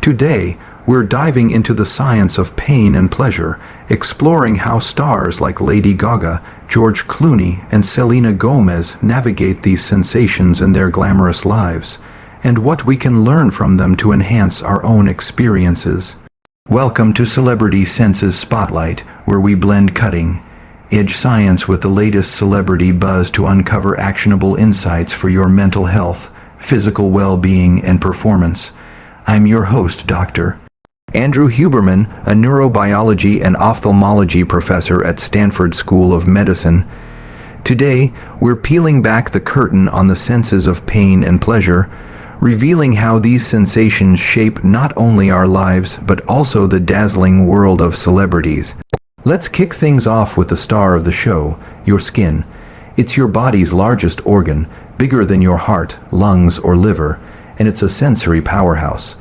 Today, we're diving into the science of pain and pleasure, exploring how stars like Lady Gaga, George Clooney, and Selena Gomez navigate these sensations in their glamorous lives, and what we can learn from them to enhance our own experiences. Welcome to Celebrity Senses Spotlight, where we blend cutting-edge science with the latest celebrity buzz to uncover actionable insights for your mental health, physical well-being, and performance. I'm your host, Dr. Andrew Huberman, a neurobiology and ophthalmology professor at Stanford School of Medicine. Today, we're peeling back the curtain on the senses of pain and pleasure, revealing how these sensations shape not only our lives but also the dazzling world of celebrities. Let's kick things off with the star of the show, your skin. It's your body's largest organ, bigger than your heart, lungs, or liver, and it's a sensory powerhouse.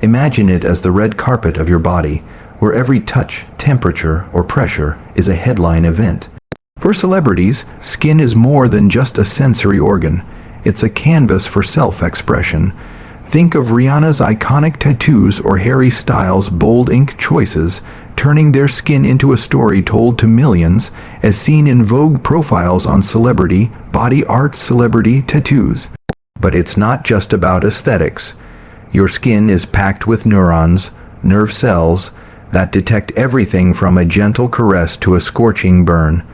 Imagine it as the red carpet of your body, where every touch, temperature, or pressure is a headline event. For celebrities, skin is more than just a sensory organ. It's a canvas for self-expression. Think of Rihanna's iconic tattoos or Harry Styles' bold ink choices, turning their skin into a story told to millions, as seen in Vogue profiles on celebrity, body art celebrity tattoos. But it's not just about aesthetics. Your skin is packed with neurons, nerve cells, that detect everything from a gentle caress to a scorching burn.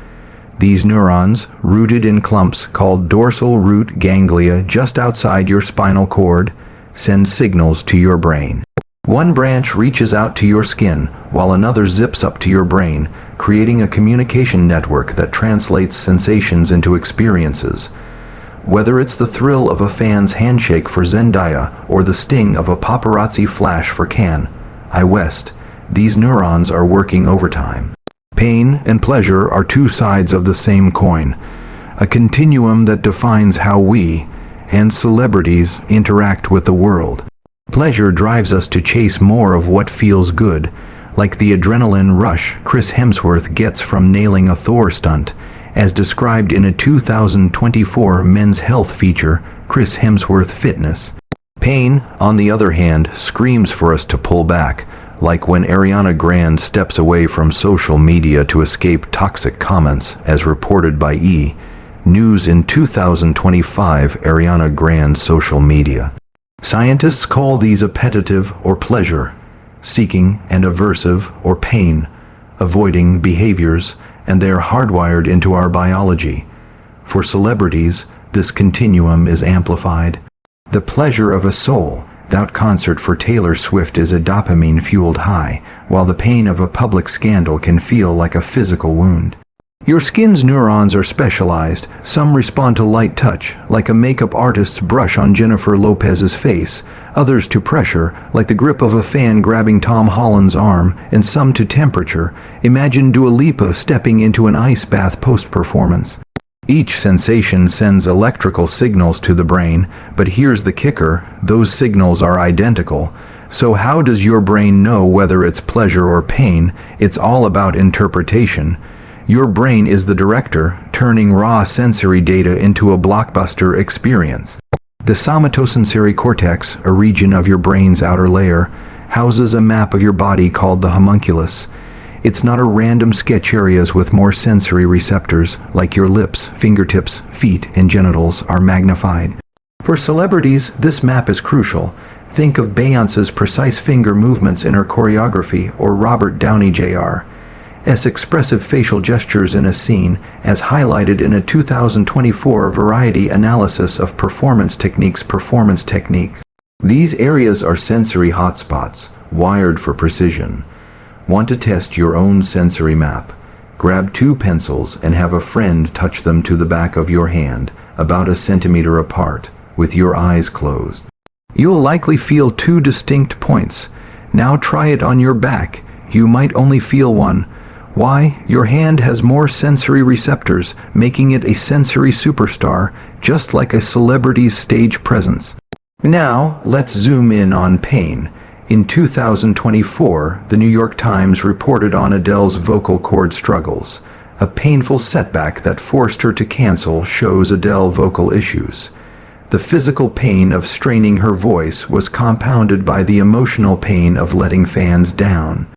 These neurons, rooted in clumps called dorsal root ganglia just outside your spinal cord, send signals to your brain. One branch reaches out to your skin, while another zips up to your brain, creating a communication network that translates sensations into experiences. Whether it's the thrill of a fan's handshake for Zendaya or the sting of a paparazzi flash for Kanye West, these neurons are working overtime. Pain and pleasure are two sides of the same coin, a continuum that defines how we, and celebrities, interact with the world. Pleasure drives us to chase more of what feels good, like the adrenaline rush Chris Hemsworth gets from nailing a Thor stunt, as described in a 2024 Men's Health feature, Chris Hemsworth Fitness. Pain, on the other hand, screams for us to pull back, like when Ariana Grande steps away from social media to escape toxic comments, as reported by E! News in 2025 Ariana Grande's social media. Scientists call these appetitive or pleasure-seeking and aversive or pain-avoiding behaviors, and they are hardwired into our biology. For celebrities, this continuum is amplified. The pleasure of a sold-out concert for Taylor Swift is a dopamine-fueled high, while the pain of a public scandal can feel like a physical wound. Your skin's neurons are specialized. Some respond to light touch, like a makeup artist's brush on Jennifer Lopez's face, others to pressure, like the grip of a fan grabbing Tom Holland's arm, and some to temperature. Imagine Dua Lipa stepping into an ice bath post-performance. Each sensation sends electrical signals to the brain, but here's the kicker: those signals are identical. So how does your brain know whether it's pleasure or pain? It's all about interpretation. Your brain is the director, turning raw sensory data into a blockbuster experience. The somatosensory cortex, a region of your brain's outer layer, houses a map of your body called the homunculus. It's not a random sketch. Areas with more sensory receptors, like your lips, fingertips, feet, and genitals, are magnified. For celebrities, this map is crucial. Think of Beyoncé's precise finger movements in her choreography, or Robert Downey Jr.'s expressive facial gestures in a scene, as highlighted in a 2024 Variety analysis of performance techniques. These areas are sensory hotspots, wired for precision. Want to test your own sensory map? Grab 2 pencils and have a friend touch them to the back of your hand, about a centimeter apart, with your eyes closed. You'll likely feel 2 distinct points. Now try it on your back. You might only feel one. Why? Your hand has more sensory receptors, making it a sensory superstar, just like a celebrity's stage presence. Now, let's zoom in on pain. In 2024, the New York Times reported on Adele's vocal cord struggles. A painful setback that forced her to cancel shows Adele vocal issues. The physical pain of straining her voice was compounded by the emotional pain of letting fans down.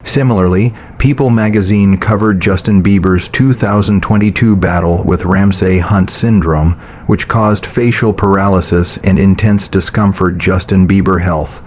Similarly, People magazine covered Justin Bieber's 2022 battle with Ramsay-Hunt syndrome, which caused facial paralysis and intense discomfort. Justin Bieber health.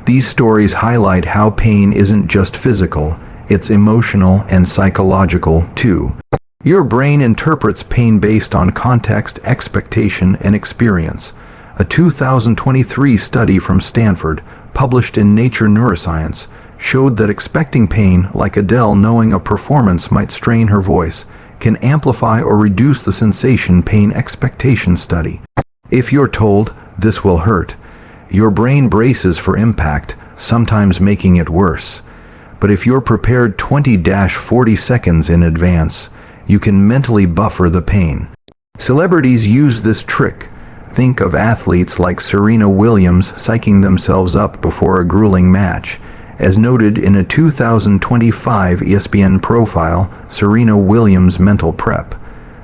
These stories highlight how pain isn't just physical, it's emotional and psychological too. Your brain interprets pain based on context, expectation, and experience. A 2023 study from Stanford, published in Nature Neuroscience, showed that expecting pain, like Adele knowing a performance might strain her voice, can amplify or reduce the sensation. Pain expectation study. If you're told, "This will hurt," your brain braces for impact, sometimes making it worse. But if you're prepared 20-40 seconds in advance, you can mentally buffer the pain. Celebrities use this trick. Think of athletes like Serena Williams psyching themselves up before a grueling match. As noted in a 2025 ESPN profile, Serena Williams' mental prep.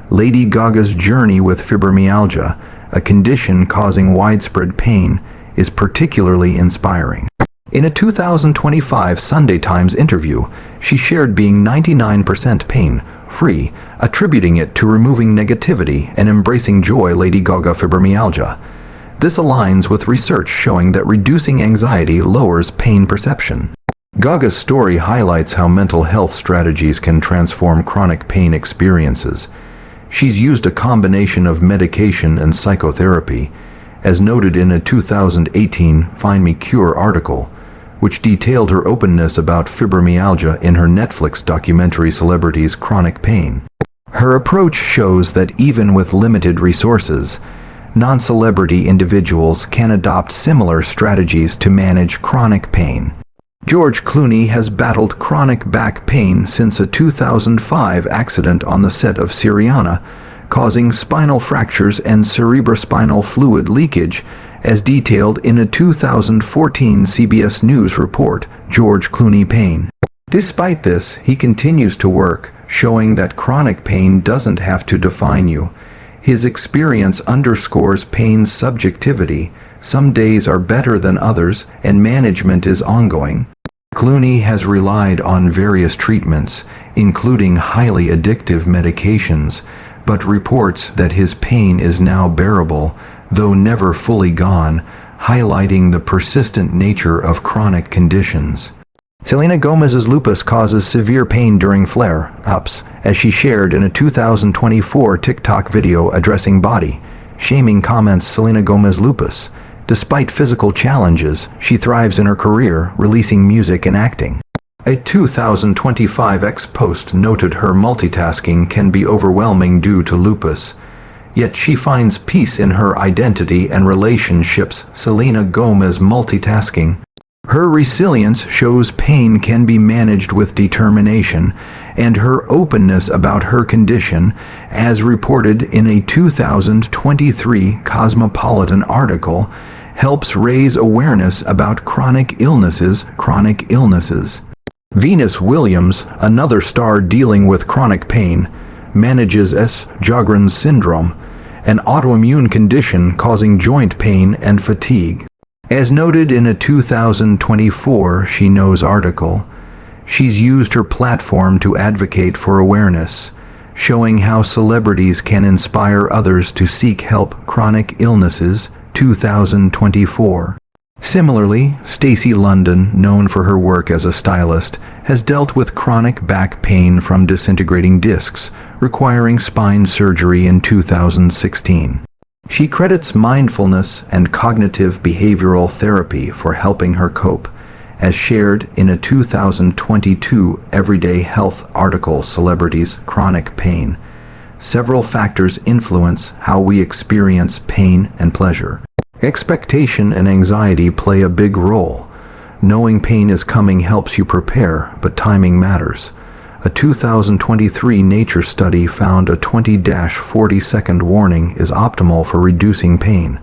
Lady Gaga's journey with fibromyalgia, a condition causing widespread pain, is particularly inspiring. In a 2025 Sunday Times interview, she shared being 99% pain-free, attributing it to removing negativity and embracing joy. Lady Gaga fibromyalgia. This aligns with research showing that reducing anxiety lowers pain perception. Gaga's story highlights how mental health strategies can transform chronic pain experiences. She's used a combination of medication and psychotherapy, as noted in a 2018 Find Me Cure article, which detailed her openness about fibromyalgia in her Netflix documentary Celebrities' Chronic Pain. Her approach shows that even with limited resources, non-celebrity individuals can adopt similar strategies to manage chronic pain. George Clooney has battled chronic back pain since a 2005 accident on the set of Syriana, causing spinal fractures and cerebrospinal fluid leakage, as detailed in a 2014 CBS News report. George Clooney pain. Despite this, he continues to work, showing that chronic pain doesn't have to define you. His experience underscores pain's subjectivity. Some days are better than others, and management is ongoing. Clooney has relied on various treatments, including highly addictive medications, but reports that his pain is now bearable, though never fully gone, highlighting the persistent nature of chronic conditions. Selena Gomez's lupus causes severe pain during flare-ups, as she shared in a 2024 TikTok video addressing body shaming comments. Selena Gomez lupus. Despite physical challenges, she thrives in her career, releasing music and acting. A 2025 ex-post noted her multitasking can be overwhelming due to lupus, yet she finds peace in her identity and relationships. Selena Gomez multitasking. Her resilience shows pain can be managed with determination, and her openness about her condition, as reported in a 2023 Cosmopolitan article, helps raise awareness about chronic illnesses. Venus Williams, another star dealing with chronic pain, manages Sjogren's syndrome, an autoimmune condition causing joint pain and fatigue. As noted in a 2024 She Knows article, she's used her platform to advocate for awareness, showing how celebrities can inspire others to seek help. Chronic illnesses. 2024. Similarly, Stacey London, known for her work as a stylist, has dealt with chronic back pain from disintegrating discs, requiring spine surgery in 2016. She credits mindfulness and cognitive behavioral therapy for helping her cope, as shared in a 2022 Everyday Health article. Celebrities' chronic pain. Several factors influence how we experience pain and pleasure. Expectation and anxiety play a big role. Knowing pain is coming helps you prepare, but timing matters. A 2023 Nature study found a 20-40 second warning is optimal for reducing pain,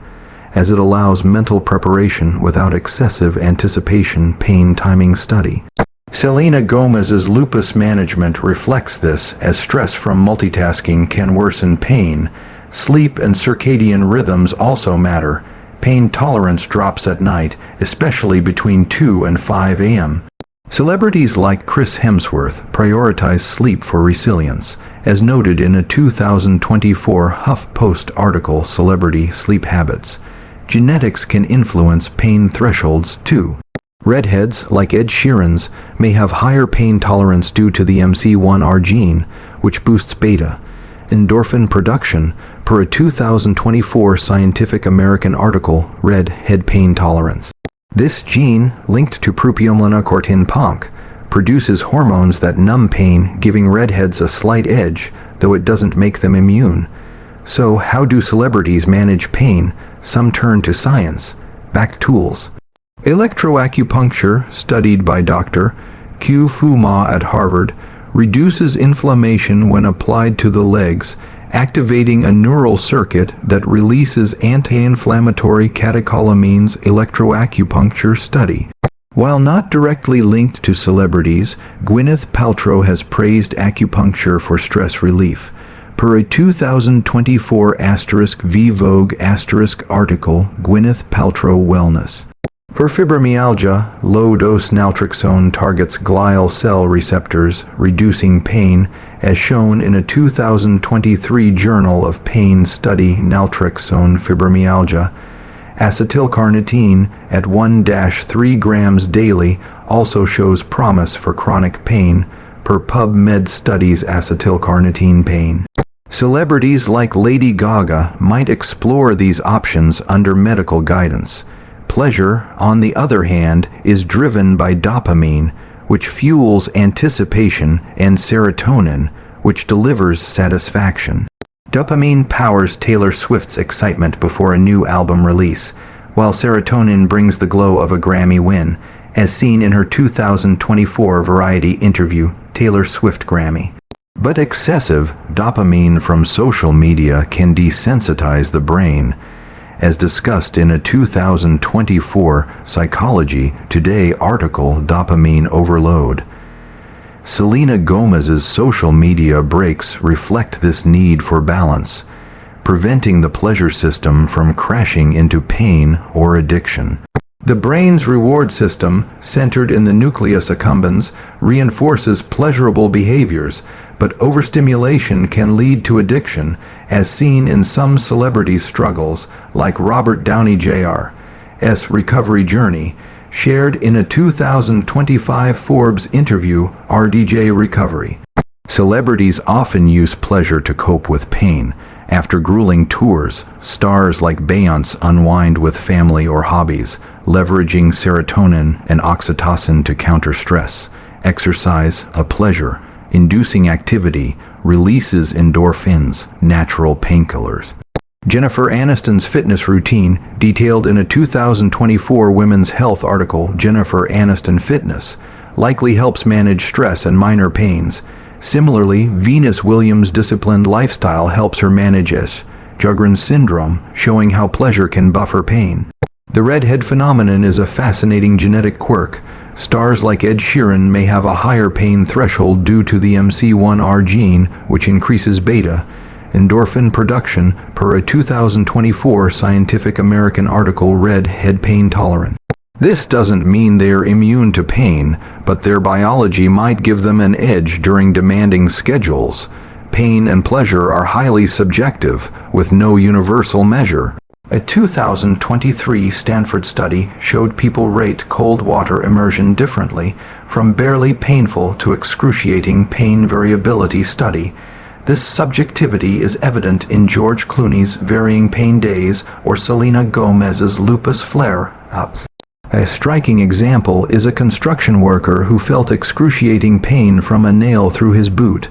as it allows mental preparation without excessive anticipation. Pain timing study. Selena Gomez's lupus management reflects this, as stress from multitasking can worsen pain, Sleep and circadian rhythms also matter. Pain tolerance drops at night, especially between 2 and 5 a.m. Celebrities like Chris Hemsworth prioritize sleep for resilience, as noted in a 2024 HuffPost article, Celebrity Sleep Habits. Genetics can influence pain thresholds too. Redheads, like Ed Sheeran's, may have higher pain tolerance due to the MC1R gene, which boosts beta endorphin production, per a 2024 Scientific American article, Red Head Pain Tolerance. This gene, linked to propionlinocortin PONC, produces hormones that numb pain, giving redheads a slight edge, though it doesn't make them immune. So how do celebrities manage pain? Some turn to science, backed tools. Electroacupuncture, studied by Dr. Q. Fu Ma at Harvard, reduces inflammation when applied to the legs, activating a neural circuit that releases anti-inflammatory catecholamines. Electroacupuncture study. While not directly linked to celebrities, Gwyneth Paltrow has praised acupuncture for stress relief. Per a 2024 *V Vogue article, Gwyneth Paltrow Wellness. For fibromyalgia, low-dose naltrexone targets glial cell receptors, reducing pain, as shown in a 2023 Journal of Pain study. Naltrexone fibromyalgia. Acetylcarnitine at 1-3 grams daily also shows promise for chronic pain, per PubMed studies. Acetylcarnitine pain. Celebrities like Lady Gaga might explore these options under medical guidance. Pleasure, on the other hand, is driven by dopamine, which fuels anticipation, and serotonin, which delivers satisfaction. Dopamine powers Taylor Swift's excitement before a new album release, while serotonin brings the glow of a Grammy win, as seen in her 2024 Variety interview, Taylor Swift Grammy. But excessive dopamine from social media can desensitize the brain, as discussed in a 2024 Psychology Today article, Dopamine Overload. Selena Gomez's social media breaks reflect this need for balance, preventing the pleasure system from crashing into pain or addiction. The brain's reward system, centered in the nucleus accumbens, reinforces pleasurable behaviors, but overstimulation can lead to addiction, as seen in some celebrities' struggles, like Robert Downey Jr.'s recovery journey, shared in a 2025 Forbes interview, RDJ Recovery. Celebrities often use pleasure to cope with pain. After grueling tours, stars like Beyoncé unwind with family or hobbies, leveraging serotonin and oxytocin to counter stress. Exercise, a pleasure inducing activity, releases endorphins, natural painkillers. Jennifer Aniston's fitness routine, detailed in a 2024 Women's Health article, Jennifer Aniston Fitness, likely helps manage stress and minor pains. Similarly, Venus Williams' disciplined lifestyle helps her manage Sjogren's syndrome, showing how pleasure can buffer pain. The redhead phenomenon is a fascinating genetic quirk. Stars like Ed Sheeran may have a higher pain threshold due to the MC1R gene, which increases beta endorphin production, per a 2024 Scientific American article, Red Head Pain Tolerant. This doesn't mean they're immune to pain, but their biology might give them an edge during demanding schedules. Pain and pleasure are highly subjective, with no universal measure. A 2023 Stanford study showed people rate cold water immersion differently, from barely painful to excruciating pain variability study. This subjectivity is evident in George Clooney's varying pain days or Selena Gomez's lupus flare-ups. A striking example is a construction worker who felt excruciating pain from a nail through his boot,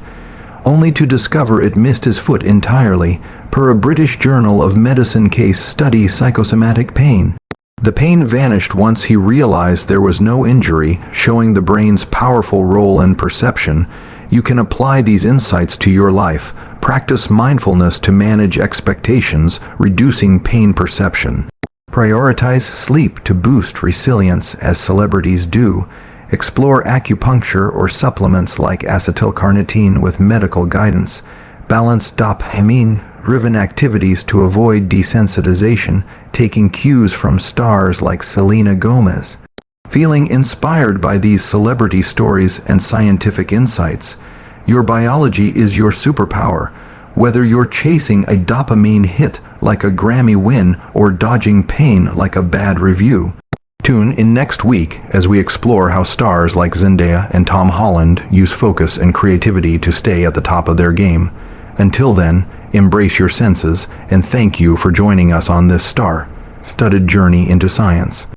only to discover it missed his foot entirely, per a British Journal of Medicine case study. Psychosomatic pain. The pain vanished once he realized there was no injury, showing the brain's powerful role in perception. You can apply these insights to your life. Practice mindfulness to manage expectations, reducing pain perception. Prioritize sleep to boost resilience, as celebrities do. Explore acupuncture or supplements like acetylcarnitine with medical guidance. Balance dopamine driven activities to avoid desensitization, taking cues from stars like Selena Gomez. Feeling inspired by these celebrity stories and scientific insights, your biology is your superpower. Whether you're chasing a dopamine hit like a Grammy win or dodging pain like a bad review. Tune in next week as we explore how stars like Zendaya and Tom Holland use focus and creativity to stay at the top of their game. Until then, embrace your senses and thank you for joining us on this star-studded journey into science.